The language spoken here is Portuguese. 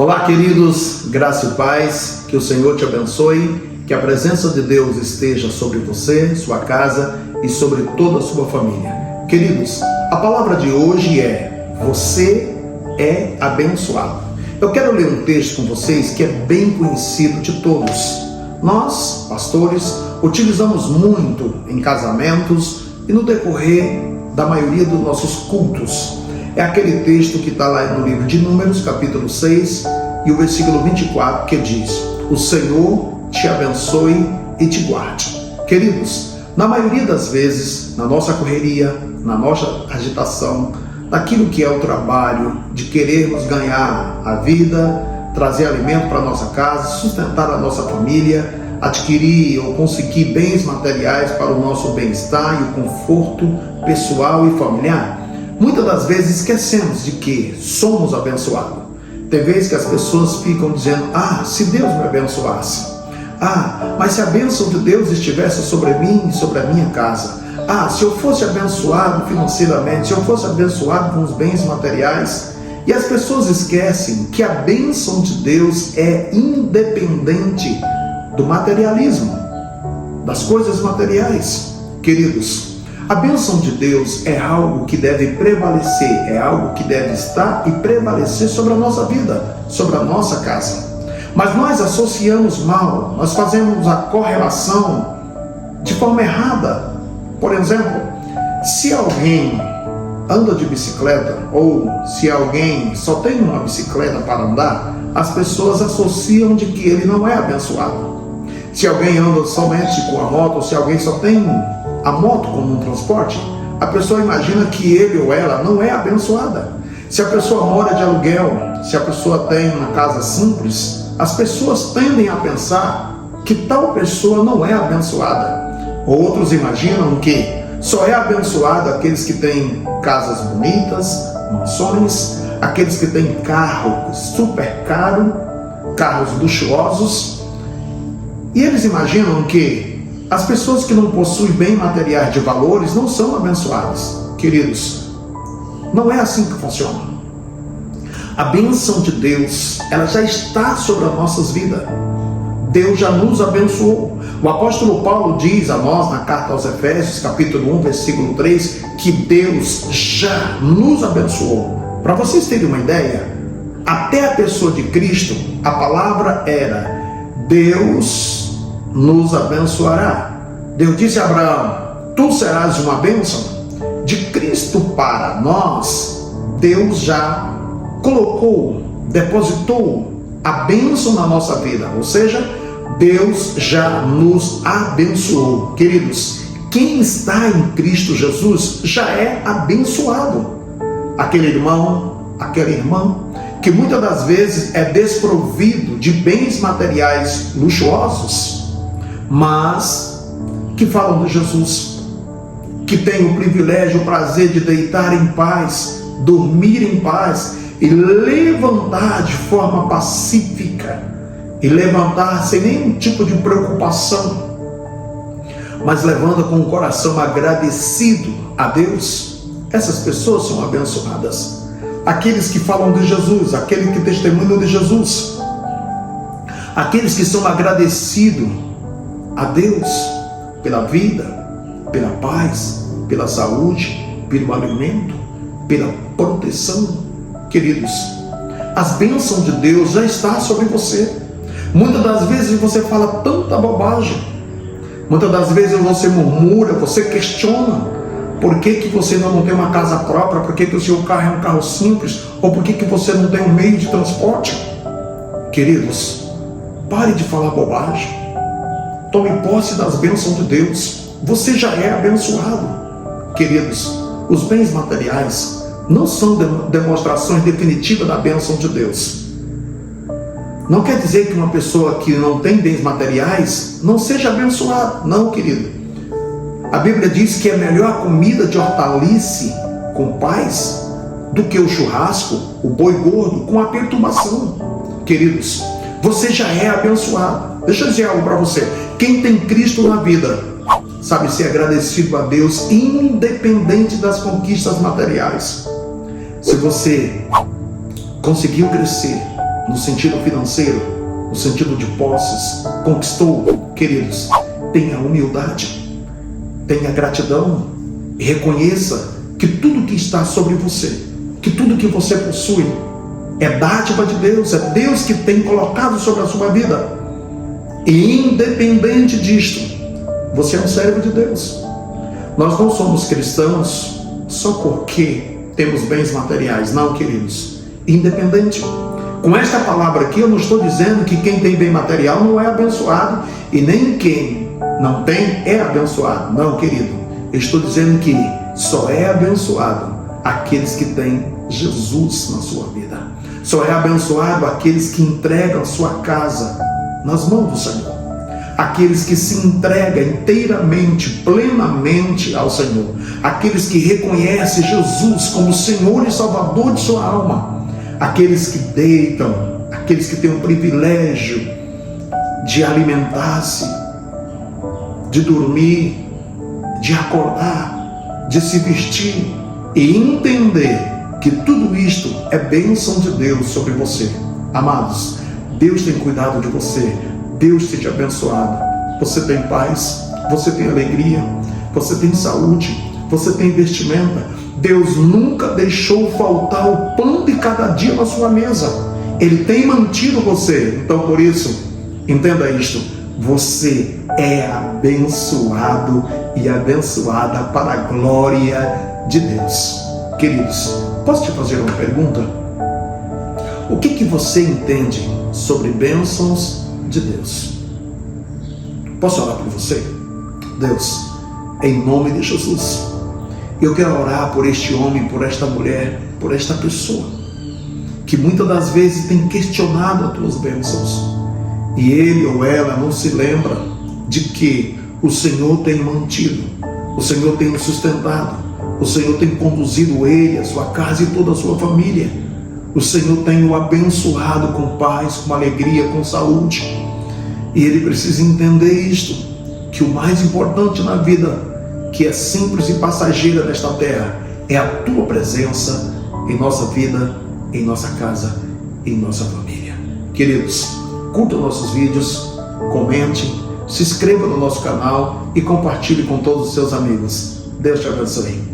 Olá, queridos, graça e paz, que o Senhor te abençoe, que a presença de Deus esteja sobre você, sua casa e sobre toda a sua família. Queridos, a palavra de hoje é: você é abençoado. Eu quero ler um texto com vocês que é bem conhecido de todos. Nós, pastores, utilizamos muito em casamentos e no decorrer da maioria dos nossos cultos. É aquele texto que está lá no livro de Números, capítulo 6, e o versículo 24, que diz: o Senhor te abençoe e te guarde. Queridos, na maioria das vezes, na nossa correria, na nossa agitação, naquilo que é o trabalho, de querermos ganhar a vida, trazer alimento para a nossa casa, sustentar a nossa família, adquirir ou conseguir bens materiais para o nosso bem-estar e o conforto pessoal e familiar, muitas das vezes esquecemos de que somos abençoados. Tem vezes que as pessoas ficam dizendo: se Deus me abençoasse. Mas se a bênção de Deus estivesse sobre mim e sobre a minha casa. Se eu fosse abençoado financeiramente, se eu fosse abençoado com os bens materiais. E as pessoas esquecem que a bênção de Deus é independente do materialismo, das coisas materiais. Queridos, a bênção de Deus é algo que deve prevalecer, é algo que deve estar e prevalecer sobre a nossa vida, sobre a nossa casa. Mas nós associamos mal, nós fazemos a correlação de forma errada. Por exemplo, se alguém anda de bicicleta ou se alguém só tem uma bicicleta para andar, as pessoas associam de que ele não é abençoado. Se alguém anda somente com a moto, ou se alguém só tem a moto como um transporte, a pessoa imagina que ele ou ela não é abençoada. Se a pessoa mora de aluguel, se a pessoa tem uma casa simples, as pessoas tendem a pensar que tal pessoa não é abençoada. Outros imaginam que só é abençoado aqueles que têm casas bonitas, mansões, aqueles que têm carro super caro, carros luxuosos. E eles imaginam que as pessoas que não possuem bem materiais de valores não são abençoadas. Queridos, não é assim que funciona. A bênção de Deus, ela já está sobre as nossas vidas. Deus já nos abençoou. O apóstolo Paulo diz a nós na carta aos Efésios, capítulo 1, versículo 3, que Deus já nos abençoou. Para vocês terem uma ideia, até a pessoa de Cristo, a palavra era: Deus nos abençoará. Deus disse a Abraão: tu serás uma bênção. De Cristo para nós, Deus já colocou, depositou a bênção na nossa vida, ou seja, Deus já nos abençoou. Queridos, quem está em Cristo Jesus já é abençoado. Aquele irmão, aquela irmã que muitas das vezes é desprovido de bens materiais luxuosos, mas que falam de Jesus, que tem o privilégio, o prazer de deitar em paz, dormir em paz e levantar de forma pacífica, e levantar sem nenhum tipo de preocupação, mas levanta com o coração agradecido a Deus. Essas pessoas são abençoadas. Aqueles que falam de Jesus, aqueles que testemunham de Jesus, aqueles que são agradecidos a Deus pela vida, pela paz, pela saúde, pelo alimento, pela proteção. Queridos, as bênçãos de Deus já estão sobre você. Muitas das vezes você fala tanta bobagem, muitas das vezes você murmura, você questiona por que você não tem uma casa própria, por que o seu carro é um carro simples, ou por que você não tem um meio de transporte. Queridos, pare de falar bobagem. Tome posse das bênçãos de Deus. Você já é abençoado. Queridos, os bens materiais não são demonstrações definitivas da bênção de Deus. Não quer dizer que uma pessoa que não tem bens materiais não seja abençoada. Não, querido. A Bíblia diz que é melhor a comida de hortaliça com paz do que o churrasco, o boi gordo com a perturbação. Queridos, você já é abençoado. Deixa eu dizer algo para você. Quem tem Cristo na vida sabe ser agradecido a Deus, independente das conquistas materiais. Se você conseguiu crescer no sentido financeiro, no sentido de posses, conquistou, queridos, tenha humildade, tenha gratidão e reconheça que tudo que está sobre você, que tudo que você possui é dádiva de Deus, é Deus que tem colocado sobre a sua vida. E independente disto, você é um servo de Deus. Nós não somos cristãos só porque temos bens materiais, não, queridos. Independente. Com esta palavra aqui, eu não estou dizendo que quem tem bem material não é abençoado e nem quem não tem é abençoado. Não, querido. Eu estou dizendo que só é abençoado aqueles que têm Jesus na sua vida. Só é abençoado aqueles que entregam sua casa nas mãos do Senhor. Aqueles que se entregam inteiramente, plenamente ao Senhor. Aqueles que reconhecem Jesus como Senhor e Salvador de sua alma. Aqueles que deitam, aqueles que têm o privilégio de alimentar-se, de dormir, de acordar, de se vestir e entender que tudo isto é bênção de Deus sobre você. Amados, Deus tem cuidado de você, Deus tem te abençoado. Você tem paz, você tem alegria, você tem saúde, você tem vestimenta. Deus nunca deixou faltar o pão de cada dia na sua mesa. Ele tem mantido você. Então, por isso, entenda isto: você é abençoado e abençoada para a glória de Deus. Queridos, posso te fazer uma pergunta? O que você entende sobre bênçãos de Deus? Posso orar por você? Deus, em nome de Jesus, eu quero orar por este homem, por esta mulher, por esta pessoa que muitas das vezes tem questionado as tuas bênçãos e ele ou ela não se lembra de que o Senhor tem mantido, o Senhor tem o sustentado, o Senhor tem conduzido ele, a sua casa e toda a sua família. O Senhor tem o abençoado com paz, com alegria, com saúde. E ele precisa entender isto, que o mais importante na vida, que é simples e passageira desta terra, é a tua presença em nossa vida, em nossa casa, em nossa família. Queridos, curta nossos vídeos, comente, se inscreva no nosso canal e compartilhe com todos os seus amigos. Deus te abençoe.